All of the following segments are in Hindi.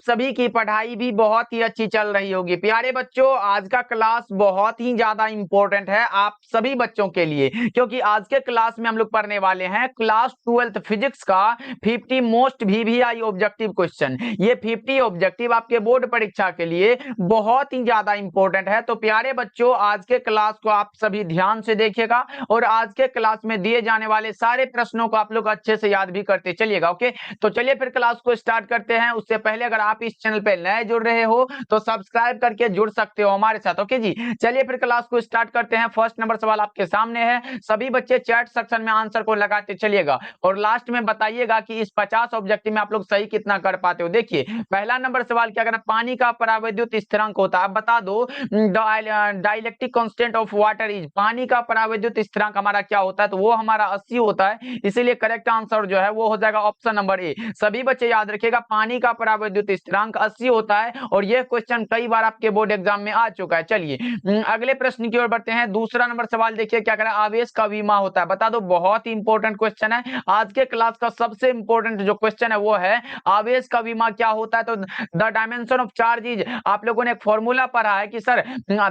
सभी की पढ़ाई भी बहुत ही अच्छी चल रही होगी। प्यारे बच्चों, आज का क्लास बहुत ही ज्यादा इंपॉर्टेंट है आप सभी बच्चों के लिए, क्योंकि आज के क्लास में हम लोग पढ़ने वाले हैं क्लास 12th फिजिक्स का 50 मोस्ट वीवीआई ऑब्जेक्टिव क्वेश्चन। ये 50 ऑब्जेक्टिव आपके बोर्ड परीक्षा के लिए बहुत ही ज्यादा इंपॉर्टेंट है। तो प्यारे बच्चों, आज के क्लास को आप सभी ध्यान से देखिएगा और आज के क्लास में दिए जाने वाले सारे प्रश्नों को आप लोग अच्छे से याद भी करते चलिएगा। ओके, तो चलिए फिर क्लास को स्टार्ट करते हैं। उससे पहले अगर आप इस चैनल पे नए जुड़ रहे हो तो सब्सक्राइब करके जुड़ सकते हो हमारे साथ। ओके जी, चलिए फिर क्लास को स्टार्ट करते हैं। फर्स्ट नंबर सवाल आपके सामने है, सभी बच्चे चैट सेक्शन में आंसर को लगाते चलिएगा और लास्ट में बताइएगा कि इस 50 ऑब्जेक्टिव में आप लोग सही कितना कर पाते हो। देखिए पहला नंबर सवाल क्या करना, पानी का परावैद्युत स्थिरांक होता है, आप बता दो dielectric constant of water is, पानी का परावैद्युत स्थिरांक हमारा क्या होता है, तो वो हमारा 80 होता है। इसीलिए करेक्ट आंसर जो है वो हो जाएगा ऑप्शन नंबर ए। सभी बच्चे याद रखिएगा, पानी का परावैद्युत स्थिरांक 80 होता है और यह क्वेश्चन कई बार आपके बोर्ड एग्जाम में आ चुका है। चलिए अगले प्रश्न की ओर बढ़ते हैं। दूसरा नंबर सवाल देखिए क्या करें, आवेश का विमा होता है, बता दो। बहुत ही इंपॉर्टेंट क्वेश्चन है, आज के क्लास का सबसे इंपॉर्टेंट जो क्वेश्चन है वो है आवेश का विमा क्या होता है। तो the dimension of charge is, आप लोगों ने एक फॉर्मूला पढ़ा है कि सर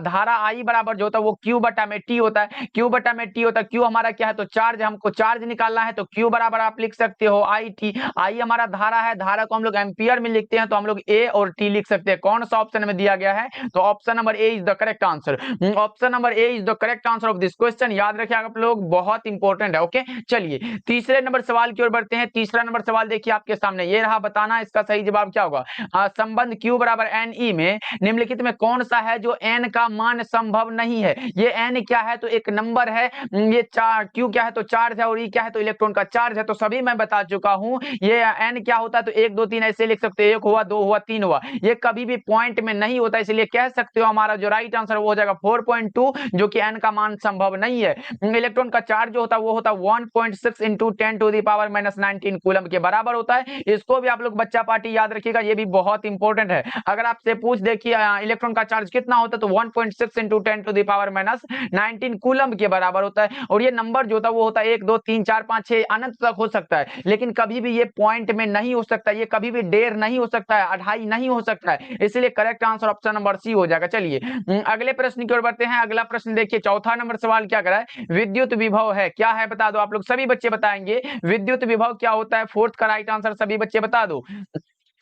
धारा आई बराबर जो होता है वो क्यू बटा में टी होता है, क्यू बटा में टी होता है। क्यू हमारा क्या है, तो चार्ज, हमको चार्ज निकालना है तो क्यू बराबर आप लिख सकते हो आई टी। आई हमारा धारा है, धारा को हम लोग एम्पियर में लिखते हैं तो हम लोग ए और टी लिख सकते हैं। कौन सा ऑप्शन में दिया गया है, तो option number A is the correct answer. Option number A is the correct answer of this question, याद रखिए आप लोग, बहुत इंपॉर्टेंट है। ओके, चलिए तीसरे नंबर सवाल की ओर बढ़ते हैं। तीसरा नंबर सवाल देखिए आपके सामने, ये रहा, बताना इसका सही जवाब क्या होगा। संबंध क्यू बराबर एन ई में निम्नलिखित में कौन सा है जो एन का मान संभव नहीं है। ये एन क्या है, तो एक नंबर है, ये क्यू क्या है, तो चार्ज है, और ई क्या है, तो इलेक्ट्रॉन का चार्ज है। तो सभी मैं बता चुका हूं। ये एन क्या होता है, तो 1 2 3 ऐसे लिख सकते हो, 1 हुआ, 2 हुआ, 3 हुआ। ये कभी भी पॉइंट में नहीं होता, इसलिए कह सकते हो हमारा जो राइट आंसर वो हो जाएगा 4.2, जो कि एन का मान संभव नहीं है। इलेक्ट्रॉन का चार्ज जो होता है वो होता है 1.6 into 10 to the power -19 coulomb के बराबर होता है। इसको भी आप लोग बच्चा पार्टी याद रखिएगा, ये भी बहुत इंपॉर्टेंट है। अगर आपसे पूछ देखिए इलेक्ट्रॉन का चार्ज कितना होता है, तो 1.6 into 10 to the power -19 coulomb के बराबर होता है। और ये नंबर जो होता है वो होता है 1 2 3 4 5 6 अनंत तक हो सकता है, लेकिन कभी भी ये पॉइंट में नहीं हो सकता, ये कभी भी डेढ़ नहीं हो सकता है, अढ़ाई नहीं हो सकता है। इसलिए correct answer option number C हो जाएगा। चलिए अगले प्रश्न की ओर बढ़ते हैं। अगला प्रश्न देखिए, चौथा नंबर सवाल क्या कर रहा है, विद्युत विभव है, क्या है बता दो। आप लोग सभी बच्चे बताएंगे विद्युत विभव क्या होता है। फोर्थ का राइट आंसर सभी बच्चे बता दो।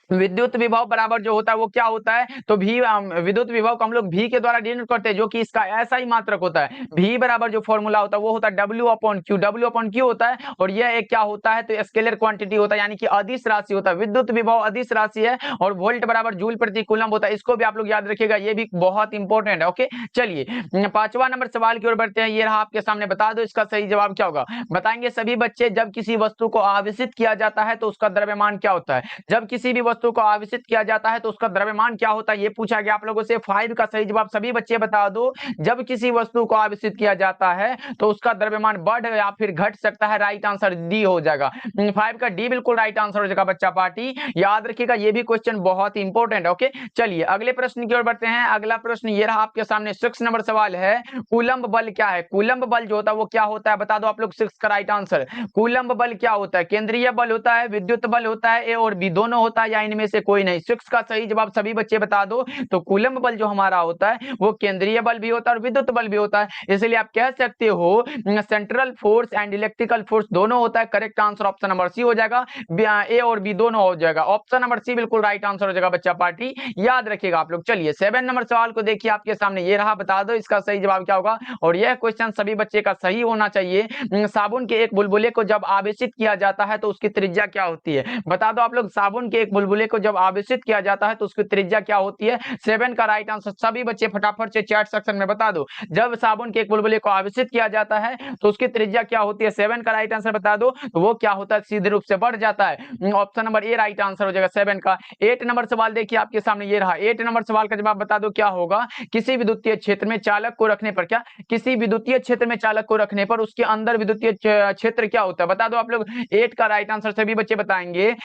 विद्युत विभव बराबर जो होता है वो क्या होता है, तो भी विद्युत विभव को हम लोग भी के द्वारा डिनोट करते हैं, जो कि इसका ऐसा ही मात्रक होता है। भी बराबर जो फॉर्मूला होता है वो होता है W upon Q, W upon Q होता है। और यह एक क्या होता है, तो स्केलर क्वांटिटी होता है, यानी कि अदिश राशि होता है। विद्युत विभव अदिश राशि है और वोल्ट बराबर जूल प्रति कूलम होता है। इसको भी आप लोग याद रखिएगा, ये भी बहुत इंपॉर्टेंट है। ओके, चलिए पांचवा नंबर सवाल की ओर बढ़ते हैं। ये रहा आपके सामने, बता दो इसका सही जवाब क्या होगा। बताएंगे सभी बच्चे, जब किसी वस्तु को आवेशित किया जाता है तो उसका द्रव्यमान क्या होता है। जब किसी भी वस्तु को आवेशित किया जाता है तो उसका द्रव्यमान क्या होता है, ये पूछा गया आप लोगों से। 5 का सही जवाब सभी बच्चे बता दो। जब किसी वस्तु को आवेशित किया जाता है तो उसका द्रव्यमान बढ़ या फिर घट सकता है। राइट आंसर डी हो जाएगा। 5 का डी बिल्कुल राइट आंसर हो जाएगा बच्चा पार्टी, याद रखिएगा, ये भी क्वेश्चन बहुत इंपॉर्टेंट है। ओके, चलिए अगले प्रश्न की ओर बढ़ते हैं। अगला प्रश्न ये रहा आपके सामने, 6 नंबर सवाल है, कूलम्ब बल क्या है। कूलम्ब बल जो होता है वो क्या होता है, बता दो आप लोग। 6 का राइट आंसर, कूलम्ब बल क्या होता है, केंद्रीय बल होता है, विद्युत बल होता है, ए और बी दोनों होता है, या इनमें से कोई नहीं। 6 का सही जवाब सभी बच्चे बता दो। तो कूलम्ब बल जो हमारा होता है वो केंद्रीय बल भी होता है और विद्युत बल भी होता है। इसलिए आप कह सकते हो central force and electrical force दोनों होता है। Correct answer option number C हो जाएगा, ए और बी दोनों हो जाएगा। ऑप्शन नंबर सी बिल्कुल राइट आंसर हो जाएगा बच्चा पार्टी, याद रखिएगा आप लोग। चलिए 7 नंबर सवाल को देखिए आपके सामने, ये रहा, बता दो इसका सही जवाब क्या होगा। और यह क्वेश्चन सभी बच्चे का सही होना चाहिए। साबुन के एक बुलबुले को जब आवेशित किया जाता है तो उसकी त्रिज्या क्या होती है, बता दो आप लोग। साबुन के एक बुलबुले को जब आवेशित किया जाता है तो उसकी त्रिज्या क्या होती है। 7 का राइट आंसर सभी बच्चे फटाफट से चैट सेक्शन में बता दो। जब साबुन के एक बुलबुले को आवेशित किया जाता है तो उसकी त्रिज्या क्या होती है। 7 का राइट आंसर बता दो, तो वो क्या होता है, सीधे रूप से बढ़ जाता है। Option number A right answer हो जाएगा 7 का। 8 नंबर सवाल देखिए आपके सामने, ये रहा। 8 नंबर सवाल का जवाब बता दो क्या होगा। किसी विद्युतीय क्षेत्र में चालक को रखने पर, क्या किसी विद्युतीय क्षेत्र में चालक को रखने पर उसके अंदर विद्युतीय क्षेत्र क्या होता है, बता दो आप लोग। 8 का राइट आंसर सभी बच्चे बताएंगे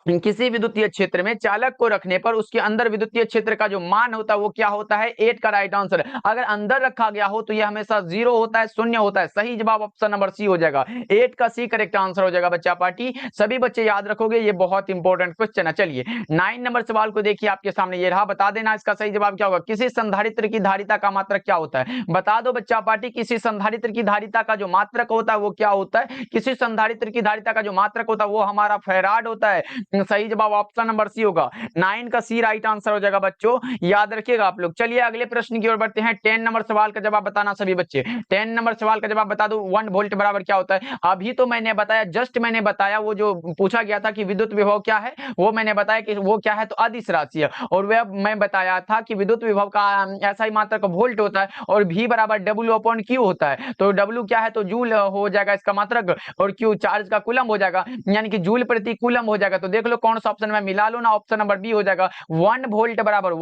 किसी विद्युतीय क्षेत्र में चालक को रखने पर उसके अंदर विद्युतीय क्षेत्र का जो मान होता है वो क्या होता है? 8 का राइट आंसर। अगर अंदर रखा गया हो तो ये हमेशा 0 होता है, शून्य होता है। सही जवाब ऑप्शन नंबर सी हो जाएगा। 8 का सी करेक्ट आंसर हो जाएगा बच्चा पार्टी। सभी बच्चे याद रखोगे, ये बहुत इंपॉर्टेंट क्वेश्चन है। चलिए 9 नंबर सवाल को देखिए आपके सामने ये रहा, बता देना इसका सही जवाब क्या होगा। किसी संधारित्र की धारिता का मात्रक क्या होता है? बता दो बच्चा पार्टी, किसी संधारित्र की धारिता का जो मात्रक होता है वो क्या होता है? किसी संधारित्र की धारिता का जो मात्रक होता है वो हमारा फैराड होता है। सही जवाब ऑप्शन नंबर सी होगा। 9 का सी राइट आंसर हो जाएगा बच्चों, याद रखिएगा आप लोग। चलिए अगले प्रश्न की ओर बढ़ते हैं। 10 नंबर सवाल का जवाब बताना सभी बच्चे। 10 नंबर सवाल का जवाब बता दो। 1 वोल्ट बराबर क्या होता है? अभी तो मैंने बताया, जस्ट मैंने बताया, वो जो पूछा गया था कि विद्युत विभव क्या है, वो मैंने बताया कि वो क्या है, तो अदिश राशि है। और वह मैं बताया था कि विद्युत विभव का ऐसा ही मात्रक वोल्ट होता है और V बराबर W/Q होता है। तो W क्या है, तो जूल हो जाएगा इसका मात्रक, और Q चार्ज का कूलम हो जाएगा, यानी कि जूल प्रति कूलम हो जाएगा। तो देख लो कौन सा ऑप्शन में मिला लो ना, ऑप्शन नंबर बी हो जाएगा। 1 वोल्ट बराबर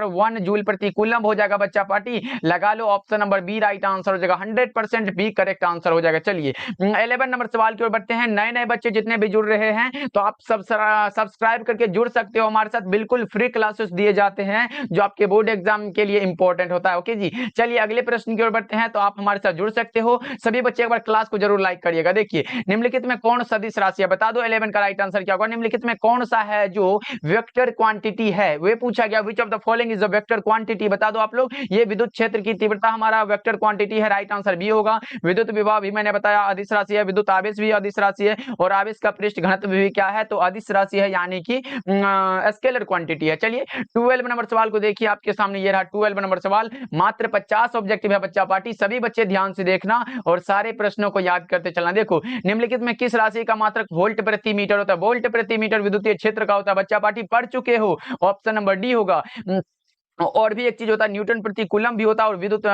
1 जूल प्रति कूलम हो जाएगा बच्चा पार्टी। लगा लो option number b right answer हो जाएगा। 100% बी करेक्ट आंसर हो जाएगा। चलिए 11 नंबर सवाल की ओर बढ़ते हैं। नए नए बच्चे जितने भी जुड़ रहे हैं तो आप सब सब्सक्राइब करके जुड़ सकते हो हमारे साथ। बिल्कुल फ्री क्लासेस दिए जाते हैं जो आपके बोर्ड एग्जाम के लिए इंपॉर्टेंट होता है। ओके जी, चलिए अगले प्रश्न की ओर बढ़ते हैं। तो आप हमारे साथ जुड़ सकते हो। सभी बच्चे एक बार क्लास को जरूर लाइक करिएगा। देखिए निम्नलिखित में कौन सदिश राशि है? बता दो 11 का राइट आंसर क्या होगा। निम्नलिखित में कौन सा है जो वेक्टर क्वांटिटी है? वे पूछा गया which of the following is a vector quantity. बता दो आप लोग। ये विद्युत क्षेत्र की तीव्रता हमारा वेक्टर क्वांटिटी है, राइट आंसर बी होगा। विद्युत विभव भी मैंने बताया अदिश राशि है। विद्युत आवेश भी अदिश राशि है, और आवेश का पृष्ठ घनत्व भी क्या है, तो अदिश राशि है, यानी कि स्केलर क्वांटिटी है। चलिए 12 नंबर सवाल को देखिए आपके सामने ये रहा 12 नंबर सवाल। मात्र 50 ऑब्जेक्टिव है बच्चा पार्टी। सभी बच्चे ध्यान से देखना और सारे प्रश्नों को याद करते चलना। देखो निम्नलिखित में किस राशि का मात्रक वोल्ट प्रति मीटर होता है? वोल्ट प्रति मीटर विद्युतीय क्षेत्र का होता है बच्चा पार्टी, पढ़ चुके हो। ऑप्शन नंबर डी होगा। और भी एक चीज होता है, न्यूटन प्रति कूलम भी होता है, और विद्युत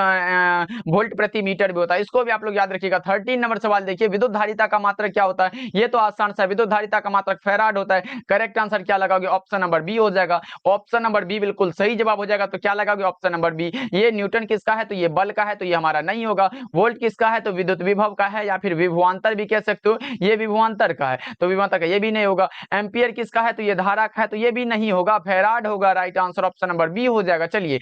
वोल्ट प्रति मीटर भी होता है। इसको भी आप लोग याद रखिएगा। 13 नंबर सवाल देखिए, विद्युत धारिता का मात्रक क्या होता है? ये तो आसान सा, विद्युत धारिता का मात्रक फैराड होता है। करेक्ट आंसर क्या लगाओगे? ऑप्शन नंबर बी हो जाएगा। ऑप्शन नंबर बी बिल्कुल सही जवाब हो जाएगा। तो क्या लगाओगे? Option number B. ये न्यूटन किसका है, तो ये बल का है, तो ये हमारा नहीं होगा। वोल्ट किसका है, तो विद्युत विभव का है, या फिर विभवांतर भी कह सकते हो, ये विभवांतर का है, तो विभवांतर का ये भी नहीं होगा। एम्पियर किसका है, तो ये धारा का है, तो ये भी नहीं होगा। फैराड होगा। Right answer option number B हो जाएगा। चलिए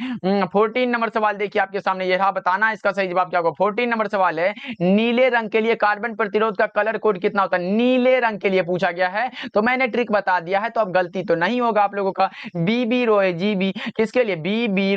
14 नंबर सवाल देखिए आपके सामने ये रहा, बताना इसका सही जवाब क्या होगा। 14 नंबर सवाल है, नीले रंग के लिए कार्बन प्रतिरोध का कलर कोड कितना होता है? नीले रंग के लिए पूछा गया है, तो मैंने ट्रिक बता दिया है, तो अब गलती तो नहीं होगा आप लोगों का। बीबी रोय जीबी किसके लिए? बीबी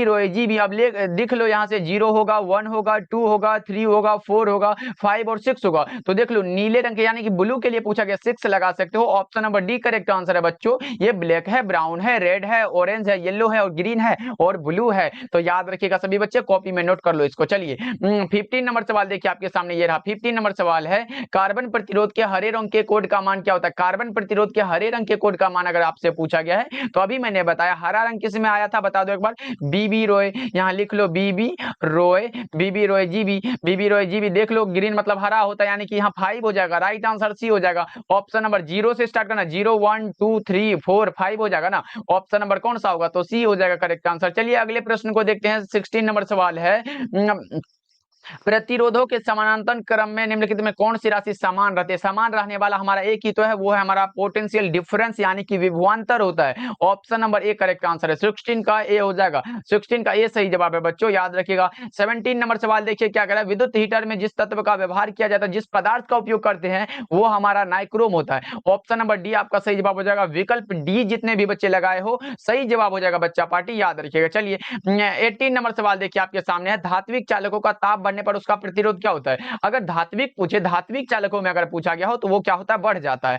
रोय जीबी। अब दिख लो यहाँ से 0 होगा, 1 होगा, 2 होगा, 3 होगा, 4 होगा, 5 और 6 होगा। तो देख लो नीले रंग के यानी कि ब्लू के लिए पूछा गया, 6 लगा सकते हो। Option number D correct answer है बच्चों। ये ब्लैक है, ब्राउन है, रेड है, ऑरेंज है, येलो है और ग्रीन है और ब्लू है। तो याद रखिएगा सभी बच्चे, कॉपी में नोट कर लो इसको। चलिए 15 नंबर सवाल देखिए आपके सामने ये रहा। 15 नंबर सवाल है, कार्बन प्रतिरोध के हरे रंग के कोड का मान क्या होता है? कार्बन प्रतिरोध के हरे रंग के कोड का मान अगर आपसे पूछा गया है, तो अभी मैंने बताया हरा रंग किस में आया था, बता दो एक बार। बीबी रोय, यहाँ लिख लो बीबी रोय, बीबी रोय जीबी, बीबी रोय जीबी। देख लो ग्रीन मतलब हरा होता है, यानी कि यहाँ 5 हो जाएगा। राइट आंसर सी हो जाएगा। ऑप्शन नंबर 0 से स्टार्ट करना, 0 1 2 3 4 5 हो जाएगा ना। ऑप्शन नंबर कौन सा होगा, तो सी हो जाएगा करेक्ट आंसर। चलिए अगले प्रश्न को देखते हैं। 16 नंबर सवाल है, प्रतिरोधों के समानांतर क्रम में निम्नलिखित में कौन सी राशि समान रहती है? समान रहने वाला हमारा एक ही तो है, वो है हमारा पोटेंशियल डिफरेंस, यानी कि विभवांतर होता है। Option number A correct answer है। 16 का ए हो जाएगा। 16 का ए सही जवाब है बच्चों, याद रखिएगा। 17 नंबर सवाल देखिए क्या कह रहा है, विद्युत हीटर में जिस तत्व का व्यवहार किया जाता है, जिस पदार्थ का उपयोग करते हैं, वो हमारा नाइक्रोम होता है। ऑप्शन नंबर डी आपका सही जवाब हो जाएगा। विकल्प डी जितने भी बच्चे लगाए हो सही जवाब हो जाएगा बच्चा पार्टी, याद रखिएगा। चलिए 18 नंबर सवाल देखिए आपके सामने है, धात्विक चालकों का ताप बढ़ने पर उसका प्रतिरोध क्या होता है? अगर धात्विक पूछे, धात्विक चालकों में अगर पूछा गया हो तो वो क्या होता है, बढ़ जाता है।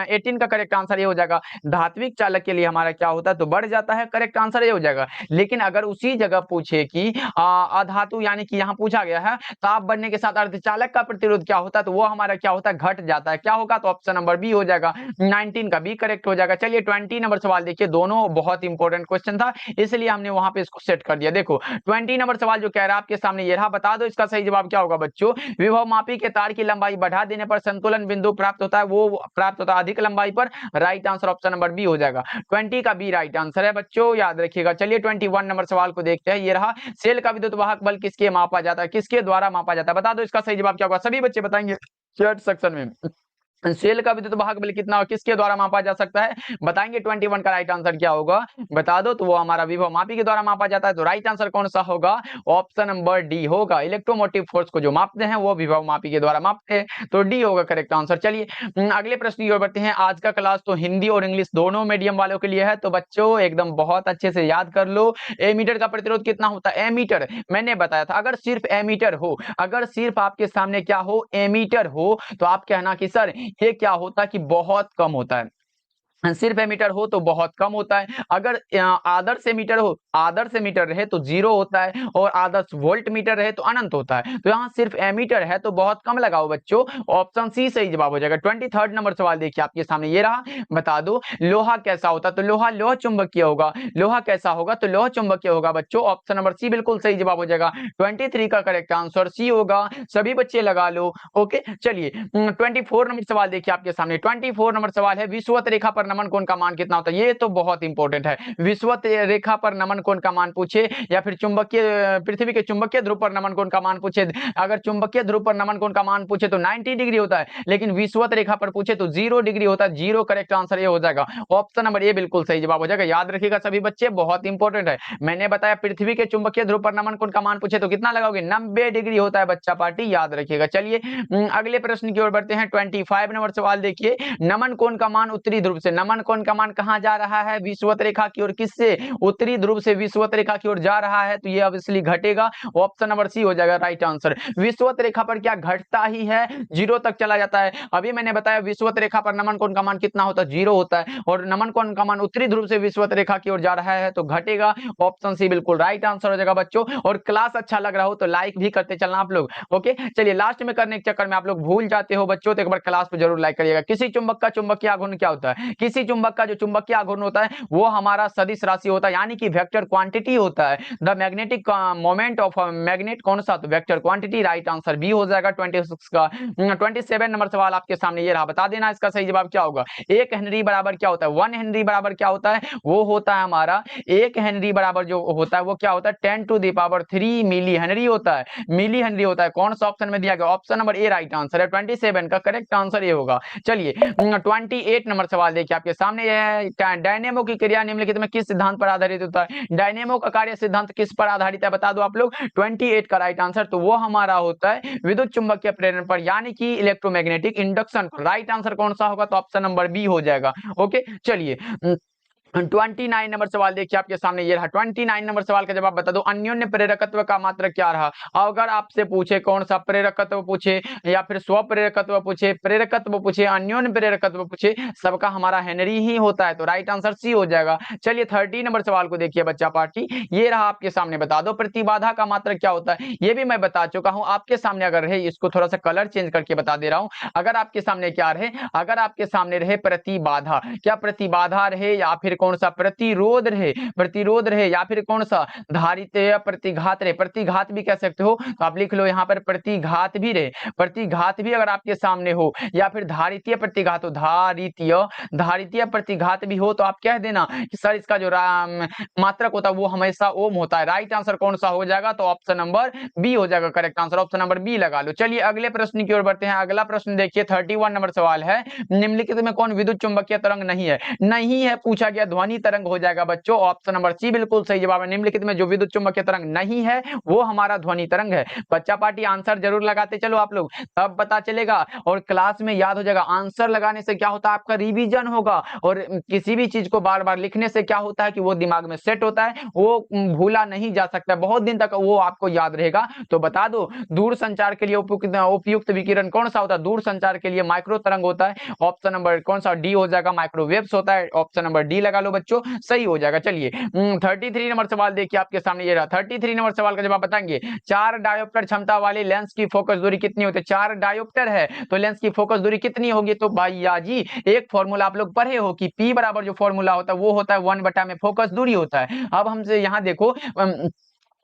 18 का करेक्ट आंसर ये हो जाएगा। धात्विक चालक के लिए हमारा क्या होता है, तो बढ़ जाता है। करेक्ट आंसर ये हो जाएगा। लेकिन अगर उसी जगह पूछे कि अधातु, यानी कि यहाँ पूछा गया है ताप बढ़ने के साथ अर्धचालक का प्रतिरोध क्या होता है, तो वो हमारा क्या होता है, घट जाता है। क्या होगा, तो ऑप्शन नंबर बी हो जाएगा। 19 का बी करेक्ट हो जाएगा। चलिए 20 नंबर सवाल देखिए, दोनों बहुत इंपॉर्टेंट क्वेश्चन था, इसलिए हमने वहां पे इसको सेट कर दिया। देखो 20 नंबर सवाल जो कह रहा है आपके सामने ये रहा, बता दो इसका सही जवाब क्या होगा बच्चों। विभव मापी के तार की लंबाई बढ़ा देने पर संतुलन बिंदु प्राप्त होता है, वो प्राप्त होता है अधिक लंबाई पर। Right answer option number B हो जाएगा। 20 का बी राइट आंसर है बच्चों, याद रखिएगा। चलिए 21 नंबर सवाल को देखते हैं। ये रहा, सेल का विद्युत वाहक बल किसके मापा जाता है, किसके द्वारा मापा जाता है? बता दो इसका सही जवाब क्या होगा। सभी बच्चे बताएंगे चैट सेक्शन में। सेल का विद्युत वाहक बल कितना किसके द्वारा मापा जा सकता है? बताएंगे 21 का राइट आंसर क्या होगा, बता दो। तो वो हमारा विभव मापी के द्वारा मापा जाता है। तो राइट आंसर कौन सा होगा? ऑप्शन नंबर डी होगा। इलेक्ट्रोमोटिव फोर्स को जो मापते हैं वो विभव मापी के द्वारा मापते हैं, तो डी होगा करेक्ट आंसर। चलिए अगले प्रश्न की ओर बढ़ते हैं। आज का क्लास तो हिंदी और इंग्लिश दोनों मीडियम वालों के लिए है, तो बच्चों एकदम बहुत अच्छे से याद कर लो। एमीटर का प्रतिरोध कितना होता है? एमीटर मैंने बताया था, अगर सिर्फ एमीटर हो, अगर सिर्फ आपके सामने क्या हो? एमीटर हो, तो आप कहना कि सर ये क्या होता है कि बहुत कम होता है। सिर्फ एमीटर हो तो बहुत कम होता है। अगर आदर्श एमीटर हो, आदर्श एमीटर रहे तो 0 होता है, और आदर्श वोल्ट मीटर रहे तो अनंत होता है। तो यहाँ सिर्फ एमीटर है तो बहुत कम लगाओ बच्चों। ऑप्शन सी सही जवाब हो जाएगा। 23 नंबर सवाल देखिए आपके सामने ये रहा। बता दो लोहा कैसा होता है? तो लोहा लोह चुंबकीय होगा। लोहा कैसा होगा? तो लोह चुंबकीय होगा बच्चों। ऑप्शन नंबर सी बिल्कुल सही जवाब हो जाएगा। 23 का करेक्ट आंसर सी होगा। सभी बच्चे लगा लो। ओके चलिए 24 नंबर सवाल देखिए आपके सामने। 24 नंबर सवाल है, विषुवत रेखा पर नमन कोण का मान कितना होता है? ये तो बहुत इंपॉर्टेंट है। विषुवत रेखा पर नमन कोण का मान पूछे, या फिर चुंबकीय पृथ्वी के चुंबकीय ध्रुव पर नमन कोण का मान पूछे। अगर चुंबकीय ध्रुव पर नमन कोण का मान पूछे तो 90 डिग्री होता है, लेकिन विषुवत रेखा पर पूछे तो 0 डिग्री होता है। 0 करेक्ट आंसर ये हो जाएगा। ऑप्शन नंबर ए बिल्कुल सही जवाब हो जाएगा। याद रखिएगा सभी बच्चे, बहुत इंपॉर्टेंट है। मैंने बताया पृथ्वी के चुंबकीय ध्रुव पर नमन कोण का मान पूछे तो कितना लगाओगे? 90 डिग्री होता है बच्चा पार्टी, याद रखिएगा। चलिए अगले प्रश्न की ओर बढ़ते हैं। 25 नंबर सवाल देखिए। नमन कोण का मान उत्तरी ध्रुव से, नमन कोण का मान कहां जा रहा है? विषुवत रेखा की ओर। किससे? उत्तरी ध्रुव से विषुवत रेखा की ओर जा रहा है, तो ये ऑब्वियसली घटेगा। ऑप्शन नंबर सी हो जाएगा राइट आंसर। विषुवत रेखा पर क्या घटता ही है? 0 तक चला जाता है। अभी मैंने बताया विषुवत रेखा पर नमन कोण का मान कितना होता है? 0 होता है। और नमन कोण का मान उत्तरी ध्रुव से विषुवत रेखा की ओर जा रहा है तो घटेगा। ऑप्शन सी बिल्कुल राइट आंसर हो जाएगा बच्चों। और क्लास अच्छा लग रहा हो तो लाइक भी करते चलना आप लोग। ओके चलिए लास्ट में करने के चक्कर में आप लोग भूल जाते हो बच्चों, तो एक बार क्लास पे जरूर लाइक करिएगा। किसी चुंबक का चुंबकीय आघूर्ण क्या होता है? किसी चुंबक का जो चुंबकीय आघूर्ण होता है वो हमारा सदिश राशि होता है, यानी कि वेक्टर क्वांटिटी होता है। The magnetic moment of magnet कौन सा? तो vector quantity. Right answer B हो जाएगा 26 का। 27 नंबर सवाल आपके सामने ये रहा। बता देना इसका सही जवाब क्या होगा। 1 हेनरी बराबर क्या होता है? 1 हेनरी बराबर क्या होता है? वो होता है हमारा 1 हेनरी बराबर जो होता है वो क्या होता है? 10⁻³ मिली हेनरी होता है। मिली हेनरी होता है। कौन सा ऑप्शन में दिया गया? Option number A right answer है। 27 का करेक्ट आंसर ये होगा। चलिए 28 नंबर सवाल देखिए आपके सामने ये है। डायनेमो की क्रिया निम्नलिखित में किस सिद्धांत पर आधारित होता है? डायनेमो का कार्य सिद्धांत किस पर आधारित है? बता दो आप लोग। 28 का राइट आंसर तो वो हमारा होता है विद्युत चुंबकीय प्रेरण पर, यानी कि इलेक्ट्रोमैग्नेटिक इंडक्शन पर। राइट आंसर कौन सा होगा? तो ऑप्शन नंबर बी हो जाएगा। ओके चलिए 29 नंबर सवाल देखिए आपके सामने ये रहा। 29 नंबर सवाल का जवाब बता दो। अन्योन्य प्रेरकत्व का मात्रक क्या रहा? अगर आपसे पूछे कौन सा प्रेरकत्व पूछे, या फिर स्व प्रेरकत्व पूछे, प्रेरकत्व पूछे, अन्योन्य प्रेरकत्व पूछे, सबका हमारा हेनरी ही होता है। तो राइट आंसर सी हो जाएगा। चलिए 30 नंबर सवाल को देखिए बच्चा पार्टी, ये रहा आपके सामने। बता दो प्रतिबाधा का मात्रक क्या होता है? ये भी मैं बता चुका हूं आपके सामने। अगर रहे, इसको थोड़ा सा कलर चेंज करके बता दे रहा हूं। अगर आपके सामने क्या रहे? अगर आपके सामने रहे प्रतिबाधा, क्या प्रतिबाधा रहे, या फिर कौन सा प्रतिरोध रहे, प्रतिरोध रहे, या फिर कौन सा धारित्य प्रतिघात रहे। प्रतिघात भी कह सकते हो, तो आप लिख लो यहाँ पर प्रतिघात भी रहे। प्रतिघात भी अगर आपके सामने हो, या फिर धारितीय प्रतिघात हो, धारितीय प्रतिघात भी हो, तो आप कह देना कि सर इसका जो मात्रक होता है वो हमेशा ओम होता है। राइट आंसर कौन सा हो जाएगा? तो ऑप्शन नंबर बी हो जाएगा correct answer. Option number B लगा लो। चलिए अगले प्रश्न की ओर बढ़ते हैं। अगला प्रश्न देखिए 31 नंबर सवाल है। निम्नलिखित में कौन विद्युत चुंबकीय तरंग नहीं है? नहीं है पूछा गया, ध्वनि तरंग हो जाएगा बच्चों। ऑप्शन नंबर सी बिल्कुल सही जवाब है। निम्नलिखित में जो विद्युत चुंबकीय तरंग नहीं है वो हमारा ध्वनि तरंग है। बच्चा पार्टी आंसर जरूर लगाते चलो आप लोग, तब पता चलेगा और क्लास में याद हो जाएगा। आंसर लगाने से क्या होता है? आपका रिवीजन होगा, और किसी भी चीज को बार बार लिखने से क्या होता है कि वो दिमाग में सेट होता है, वो भूला नहीं जा सकता, बहुत दिन तक वो आपको याद रहेगा। तो बता दो दूर संचार के लिए उपयुक्त विकिरण कौन सा होता है? दूर संचार के लिए माइक्रो तरंग होता है। ऑप्शन नंबर कौन सा? डी हो जाएगा। माइक्रोवेव्स होता है। ऑप्शन नंबर डी लगा लो बच्चों, सही हो जाएगा। चलिए 33 नंबर सवाल देखिए आपके सामने ये रहा। 33 नंबर सवाल का जवाब बताएंगे। 4 डायोप्टर क्षमता वाले लेंस की फोकस दूरी कितनी होती है? 4 डायोप्टर है तो लेंस की फोकस दूरी कितनी होगी? तो भैया जी एक फॉर्मूला आप लोग पढ़े हो कि P बराबर जो फॉर्मूला होता है वो होता है 1 बटा में फोकस दूरी होता है। अब हमसे यहाँ देखो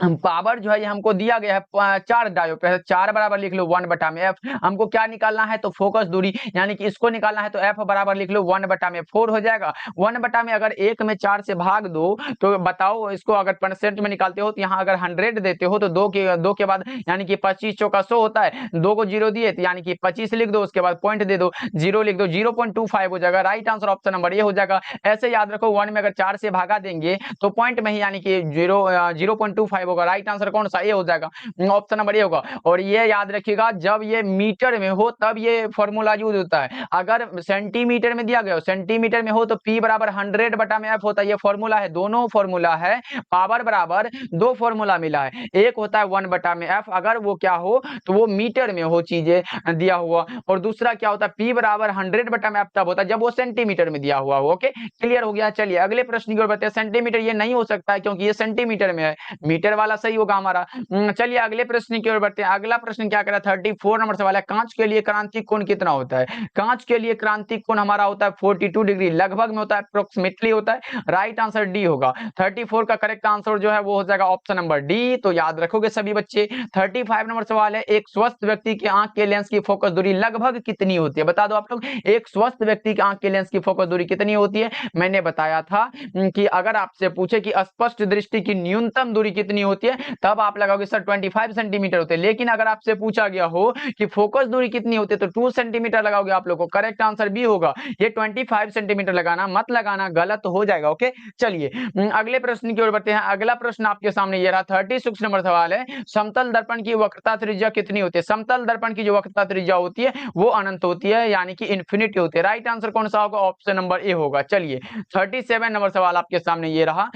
पावर जो है ये हमको दिया गया है 4 डायोप्टर, 4 बराबर लिख लो 1/f। हमको क्या निकालना है तो फोकस दूरी, यानी कि इसको निकालना है तो f बराबर लिख लो 1/4 हो जाएगा। 1 में अगर 1 में 4 से भाग दो तो बताओ इसको अगर परसेंट में निकालते हो तो यहाँ अगर 100 देते हो तो दो के बाद यानी कि 25 चौका 100 होता है, 2 को 0 दिए तो यानी कि 25 लिख दो, उसके बाद पॉइंट दे दो, 0 लिख दो, 0.25 हो जाएगा। राइट आंसर ऑप्शन नंबर ये हो जाएगा। ऐसे याद रखो 1 में अगर 4 से भागा देंगे तो पॉइंट में ही यानी कि 0.25 होगा। राइट आंसर कौन सा, ये हो जाएगा, ऑप्शन नंबर ए होगा। और ये याद रखिएगा जब ये मीटर में हो तब ये फॉर्मूला यूज होता है। अगर सेंटीमीटर में दिया गया हो, सेंटीमीटर में हो तो P बराबर 100/f होता है। ये फॉर्मूला है, दोनों फॉर्मूला है। पावर बराबर दो फॉर्मूला मिला है, एक होता है 1/f अगर वो क्या हो तो वो मीटर में हो चीजें दिया हुआ, और दूसरा क्या होता है P बराबर 100/f तब होता है जब वो सेंटीमीटर में दिया हुआ हो। ओके, क्लियर हो गया। चलिए अगले प्रश्न की ओर बढ़ते हैं। सेंटीमीटर ये नहीं हो सकता है क्योंकि ये सेंटीमीटर में है, मीटर वाला सही होगा हमारा। चलिए अगले प्रश्न की ओर बढ़ते हैं। अगला प्रश्न क्या करा, 34 नंबर सवाल है। कांच के लिए क्रांतिक कोण कितना होता है? कांच के लिए क्रांतिक कोण हमारा होता है 42 डिग्री, लगभग में होता है, अप्रोक्सीमेटली होता है। राइट आंसर डी होगा। 34 का करेक्ट आंसर जो है वो हो जाएगा ऑप्शन नंबर डी। तो याद रखोगे सभी बच्चे। 35 नंबर सवाल है। एक स्वस्थ व्यक्ति की आंख के लेंस की फोकस दूरी लगभग कितनी होती है? बता दो आप लोग, एक स्वस्थ व्यक्ति की आंख के लेंस की फोकस दूरी कितनी होती है? मैंने बताया था कि अगर आपसे पूछे कि स्पष्ट दृष्टि की न्यूनतम दूरी कितनी होती है तब आप लगाओगे सर 25 सेंटीमीटर होते हैं। लेकिन अगर आपसे पूछा गया हो कि फोकस दूरी कितनी होती है तो 2 सेंटीमीटर लगाओगे आप लोग को। करेक्ट आंसर बी होगा। ये 25 सेंटीमीटर लगाना मत लगाना, गलत हो जाएगा। ओके, चलिए अगले प्रश्न की ओर बढ़ते हैं। अगला प्रश्न आपके सामने ये रहा, 36 नंबर सवाल है। समतल दर्पण की वक्रता त्रिज्या कितनी होती है? समतल दर्पण की जो वक्रता त्रिज्या होती है वो अनंत होती है, यानी कि इन्फिनिटी होती है। राइट आंसर कौन सा होगा? ऑप्शन नंबर ए होगा। चलिए 37 नंबर सवाल आपके सामने ये रहा।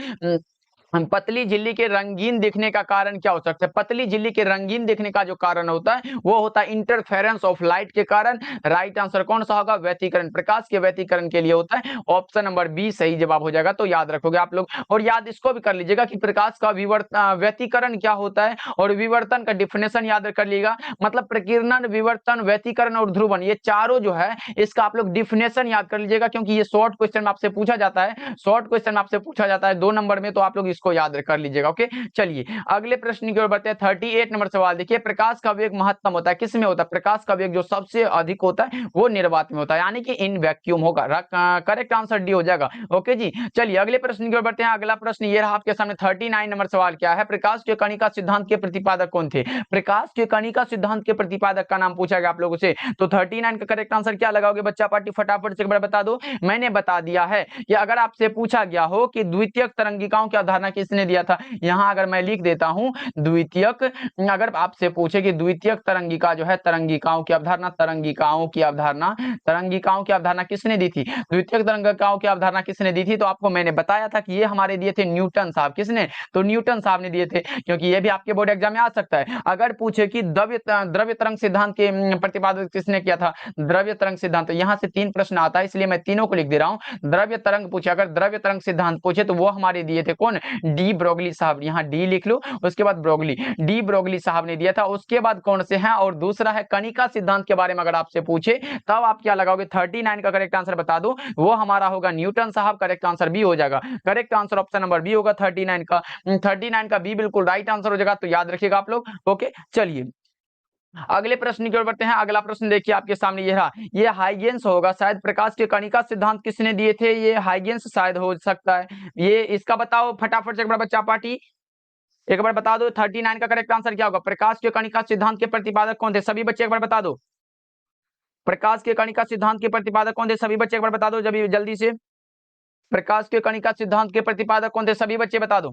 पतली झिल्ली के रंगीन दिखने का कारण क्या हो सकता है? पतली झिल्ली के रंगीन दिखने का जो कारण होता है वो होता है इंटरफेरेंस ऑफ लाइट के कारण। राइट आंसर कौन सा होगा? व्यतिकरण, प्रकाश के व्यतिकरण के लिए होता है। ऑप्शन नंबर बी सही जवाब हो जाएगा। तो याद रखोगे आप लोग, और याद इसको भी कर लीजिएगा कि प्रकाश का व्यतिकरण क्या होता है और विवर्तन का डिफिनेशन याद कर लीजिएगा। मतलब प्रकीर्णन, विवर्तन, व्यतिकरण और ध्रुवन, ये चारों जो है इसका आप लोग डिफिनेशन याद कर लीजिएगा, क्योंकि ये शॉर्ट क्वेश्चन में आपसे पूछा जाता है। शॉर्ट क्वेश्चन आपसे पूछा जाता है 2 नंबर में, तो आप लोग इसको याद कर लीजिएगा। ओके, चलिए अगले प्रश्न की ओर बढ़ते हैं। 38 नंबर सवाल देखिए, प्रकाश का वेग महत्तम होता है, किसमें होता है? प्रकाश का वेग जो सबसे अधिक होता है वो निर्वात में होता है, यानी कि इन वैक्यूम होगा। करेक्ट आंसर डी हो जाएगा। ओके जी, चलिए अगले प्रश्न की ओर बढ़ते हैं। अगला प्रश्न ये रहा आपके सामने। 39 नंबर सवाल क्या है? प्रकाश के कणिका सिद्धांत के प्रतिपादक कौन थे? प्रकाश के कणिका सिद्धांत के प्रतिपादक का नाम पूछा गया आप लोगों से, तो 39 का करेक्ट आंसर क्या लगाओगे बच्चा पार्टी? फटाफट से एक बार बता दो। मैंने बता दिया है कि अगर आपसे पूछा गया हो कि द्वितीयक तरंगिकाओं की अवधारणा किसने दिया था, यहां अगर मैं लिख देता हूं द्वितीयक, अगर आपसे पूछे कि द्वितीयक तरंगिका जो है, तरंगिकाओं की अवधारणा, तरंगिकाओं की अवधारणा, तरंगिकाओं की अवधारणा किसने दी थी? द्वितीयक तरंगिकाओं की अवधारणा किसने दी थी? तो आपको मैंने बताया था कि ये हमारे दिए थे न्यूटन साहब। किसने? तो न्यूटन साहब ने दिए थे, क्योंकि ये भी आपके बोर्ड एग्जाम में आ सकता है। अगर पूछे कि द्रव्य तरंग सिद्धांत के प्रतिपादक किसने किया था? द्रव्य तरंग सिद्धांत, तो यहां से 3 प्रश्न आता है, इसलिए मैं तीनों को लिख दे रहा हूं। द्रव्य तरंग पूछे, अगर द्रव्य तरंग सिद्धांत पूछे तो वो हमारे दिए थे कौन? डी ब्रोगली साहब। यहाँ डी लिख लो, उसके बाद ब्रोगली, डी ब्रोगली साहब ने दिया था। उसके बाद कौन से हैं? और दूसरा है कणिका सिद्धांत के बारे में अगर आपसे पूछे तब आप क्या लगाओगे? 39 का करेक्ट आंसर बता दो, वो हमारा होगा न्यूटन साहब। करेक्ट आंसर बी हो जाएगा। Correct answer option number B होगा 39 का। 39 का बी बिल्कुल राइट आंसर हो जाएगा, तो याद रखिएगा आप लोग। ओके, चलिए अगले प्रश्न की ओर बढ़ते हैं। अगला प्रश्न देखिए आपके सामने ये रहा, ये हाइगेंस होगा शायद। प्रकाश के कणिका सिद्धांत किसने दिए थे? ये हाइगेंस शायद हो सकता है। ये इसका बताओ फटाफट से एक बार बच्चा पार्टी, एक बार बता दो 39 का करेक्ट आंसर क्या होगा? प्रकाश के कणिका सिद्धांत के प्रतिपादक कौन थे? सभी बच्चे एक बार बता दो। प्रकाश के कणिका सिद्धांत के प्रतिपादक कौन थे? सभी बच्चे एक बार बता दो जब जल्दी से। प्रकाश के कणिका सिद्धांत के प्रतिपादक कौन थे? सभी बच्चे बता दो।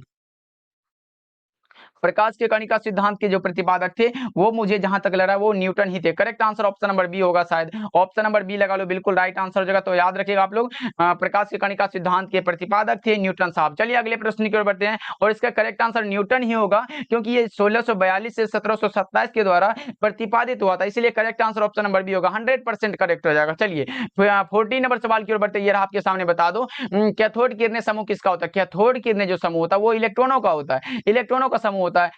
प्रकाश के कणिका सिद्धांत के जो प्रतिपादक थे वो मुझे जहां तक लग रहा है वो न्यूटन ही थे। Correct answer option number B होगा शायद। ऑप्शन नंबर बी लगा लो, बिल्कुल राइट आंसर हो जाएगा। तो याद रखिएगा आप लोग, प्रकाश के कणिका सिद्धांत के प्रतिपादक थे न्यूटन साहब। चलिए अगले प्रश्न की ओर बढ़ते हैं, और इसका करेक्ट आंसर न्यूटन ही होगा, क्योंकि ये 1642 से 1727 के द्वारा प्रतिपादित हुआ था, इसलिए correct answer option number B होगा। 100% करेक्ट हो जाएगा। चलिए 14 नंबर सवाल की ओर बढ़ते हैं। ये आपके सामने बता दो, कैथोड किरणें समूह किसका होता है? कैथोड किरणें जो समूह होता है वो इलेक्ट्रॉनों का होता है। इलेक्ट्रॉनों का समूह होता है?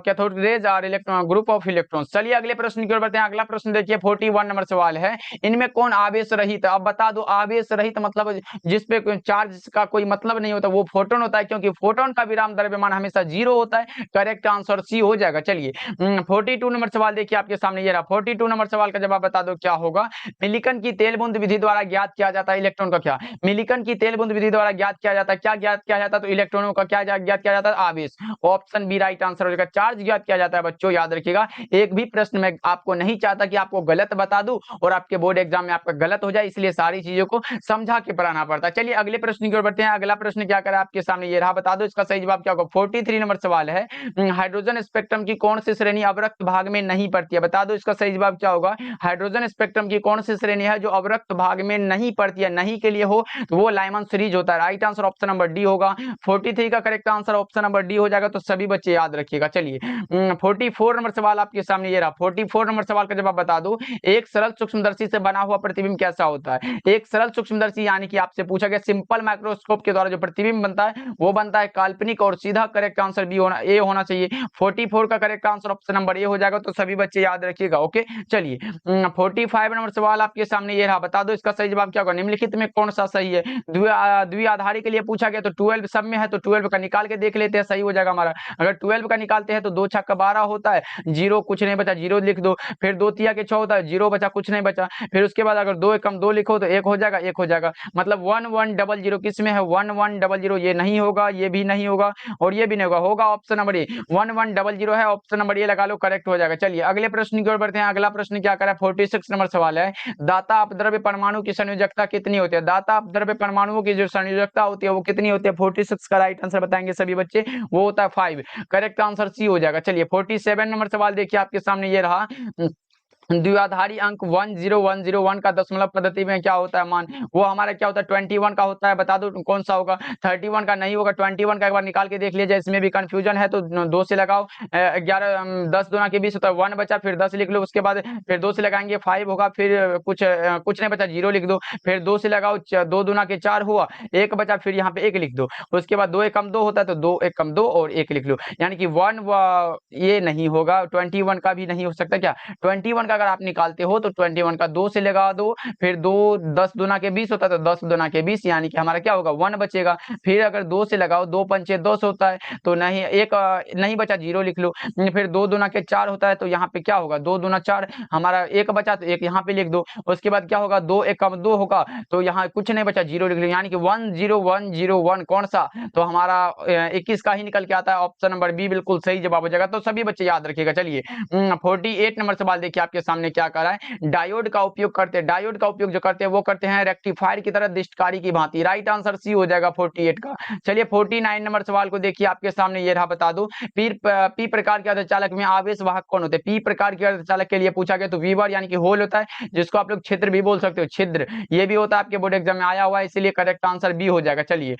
कैथोड रेज और इलेक्ट्रॉन, ग्रुप ऑफ इलेक्ट्रॉन्स। चलिए अगले प्रश्न की ओर बढ़ते हैं। अगला प्रश्न देखिए 41 नंबर सवाल है, इनमें कौन आवेश रहित? अब बता दो, आवेश रहित मतलब जिसपे चार्ज का कोई मतलब नहीं होता, वो फोटोन होता है, क्योंकि फोटोन का विराम द्रव्यमान हमेशा 0 होता है। करेक्ट आंसर सी हो जाएगा। चलिए 42 नंबर सवाल देखिए आपके सामने ये रहा। 42 नंबर सवाल का जवाब बता दो क्या होगा? मिलिकन की तेल बूंद विधि द्वारा ज्ञात किया जाता है इलेक्ट्रॉन का क्या? मिलिकन की तेल बूंद विधि द्वारा ज्ञात किया जाता है, क्या ज्ञात किया जाता है? तो इलेक्ट्रॉनों का क्या ज्ञात किया जाता है? आवेश। ऑप्शन बी राइट आंसर हो जाएगा। चार्ज ज्ञात किया जाता है बच्चों, याद रखिएगा। एक भी प्रश्न में आपको नहीं चाहता कि आपको गलत बता दूं और आपके बोर्ड एग्जाम में आपका गलत हो जाए, इसलिए सारी चीजों को समझा के पढ़ाना पड़ता है। चलिए अगले प्रश्न की ओर बढ़ते हैं। अगला प्रश्न क्या करा आपके सामने ये रहा, बता दो इसका सही जवाब क्या होगा? 43 नंबर सवाल है, हाइड्रोजन स्पेक्ट्रम की कौन सी श्रेणी अवरक्त भाग में नहीं पड़ती है? बता दो इसका सही जवाब क्या होगा? हाइड्रोजन स्पेक्ट्रम की कौन सी श्रेणी है जो अवरक्त भाग में नहीं पड़ती है? नहीं के लिए हो तो वो लाइमन सीरीज होता है। Right answer option number D होगा। 43 का correct answer option number D हो जाएगा, तो सभी बच्चे याद रखिएगा। चलिए 44 नंबर सवाल आपके सामने ये रहा। 44 नंबर सवाल का जवाब बता दो, एक सरल सूक्ष्मदर्शी से बना हुआ प्रतिबिंब कैसा होता है? एक सरल सूक्ष्मदर्शी यानी कि आपसे पूछा गया सिंपल माइक्रोस्कोप के द्वारा जो प्रतिबिंब बनता है वो बनता है काल्पनिक और सीधा। करेक्ट आंसर बी होना, ए होना चाहिए। 44 का correct answer option number A हो जाएगा, तो सभी बच्चे याद रखिएगा। ओके चलिए 45 नंबर सवाल आपके सामने ये रहा, बता दो इसका सही जवाब क्या होगा? निम्नलिखित में कौन सा सही है? द्विआधारी के लिए पूछा गया, तो 12 सब में है, तो 12 का निकाल के देख लेते हैं, सही हो जाएगा हमारा। अगर 12 का निकालते हैं तो 2 छक्का 12 होता है, 0 कुछ नहीं बचा, 0 लिख दो। फिर 2 तिया के 6 होता है, 0 बचा, कुछ नहीं बचा। फिर उसके बाद अगर 2 एकम 2 लिखो तो 1 हो जाएगा, 1 हो जाएगा। मतलब 1100 किस में है? 1100, ये नहीं होगा, ये भी नहीं होगा और ये भी नहीं होगा ऑप्शन नंबर ए। 1100 है, ऑप्शन नंबर ए लगा लो, करेक्ट हो जाएगा। चलिए अगले प्रश्न की ओर बढ़ते हैं। अगला प्रश्न क्या करा? 46 नंबर सवाल है, दाता अपद्रव्य परमाणु की संयोजकता कितनी होती है? दाता अपद्रव्य परमाणुओं की जो संयोजकता होती है वो कितनी होती है? 46 का राइट आंसर बताएंगे सभी बच्चे, वो होता है 5। करेक्ट आंसर सी हो जाएगा। चलिए 47 नंबर सवाल देखिए आपके सामने ये रहा, द्विआधारी अंक 10101 का दशमलव पद्धति में क्या होता है मान? वो हमारा क्या होता है? 21 का होता है। बता दो कौन सा होगा? 31 का नहीं होगा। 21 का एक बार निकाल के देख लीजिए, इसमें भी कंफ्यूजन है तो 2 से लगाओ। 11 10 दूना के 20 होता है, 1 बचा, फिर 10 लिख लो। उसके बाद फिर 2 से लगाएंगे 5 होगा, फिर कुछ नहीं बचा, 0 लिख दो। फिर 2 से लगाओ, 2 दूना के 4 हुआ, 1 बचा, फिर यहाँ पे 1 लिख दो। उसके बाद 2 एकम 2 होता है, तो 2 एकम 2 और 1 लिख लो, यानी कि 1 ये नहीं होगा। 21 का भी नहीं हो सकता क्या? 21 का अगर आप निकालते हो तो 21 का 2 से लगा दो, फिर 2 10 दूना के 20 होता है, तो 10 दूना के 20 यानी कि हमारा क्या होगा? 1 बचेगा। फिर अगर 2 से लगाओ, 2 पंचे 10 होता है, तो नहीं, 1 नहीं बचा, 0 लिख लो। फिर 2 दूना के 4 होता है, तो यहाँ पे क्या होगा? 2 दूना 4, हमारा 1 बचा तो 1 यहाँ पे लिख दो। उसके बाद क्या होगा? 2 एकम 2 होगा, तो यहाँ कुछ नहीं बचा, 0 लिख लो, यानी कि 10101 कौन सा? तो हमारा 21 का ही निकल के आता है। ऑप्शन नंबर बी बिल्कुल सही जवाब हो जाएगा, तो सभी बच्चे याद रखिएगा। चलिए 48 नंबर सवाल देखिए आपके सामने क्या कर रहा है, डायोड का उपयोग करते हैं। डायोड का उपयोग जो करते हैं वो करते हैं रेक्टिफायर की तरह दिष्टकारी की भांति। राइट आंसर सी हो जाएगा 48 का। चलिए 49 नंबर सवाल को देखिए आपके सामने ये रहा, बता दो पी प्रकार के अर्धचालक में आवेश वाहक कौन होते हैं? पी प्रकार के अर्धचालक के लिए पूछा गया, तो वीवर यानी कि होल होता है, जिसको आप लोग छिद्र भी बोल सकते हो, छिद्र ये भी होता है, आपके बोर्ड एग्जाम में आया हुआ है, इसलिए करेक्ट आंसर बी हो जाएगा। चलिए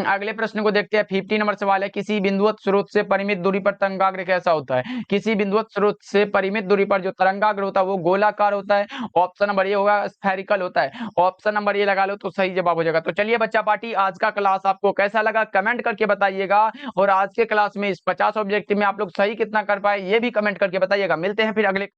अगले प्रश्न को देखते हैं। 50 नंबर सवाल है, किसी बिंदुवत स्रोत से परिमित दूरी पर तरंगाग्र कैसा होता है? किसी बिंदुवत स्रोत से परिमित दूरी पर जो तरंगाग्र होता है वो गोलाकार होता है। ऑप्शन नंबर ये होगा, स्फेरिकल होता है। ऑप्शन नंबर ये लगा लो, तो सही जवाब हो जाएगा। तो चलिए बच्चा पार्टी, आज का क्लास आपको कैसा लगा कमेंट करके बताइएगा, और आज के क्लास में इस 50 ऑब्जेक्टिव में आप लोग सही कितना कर पाए ये भी कमेंट करके बताइएगा। मिलते हैं फिर अगले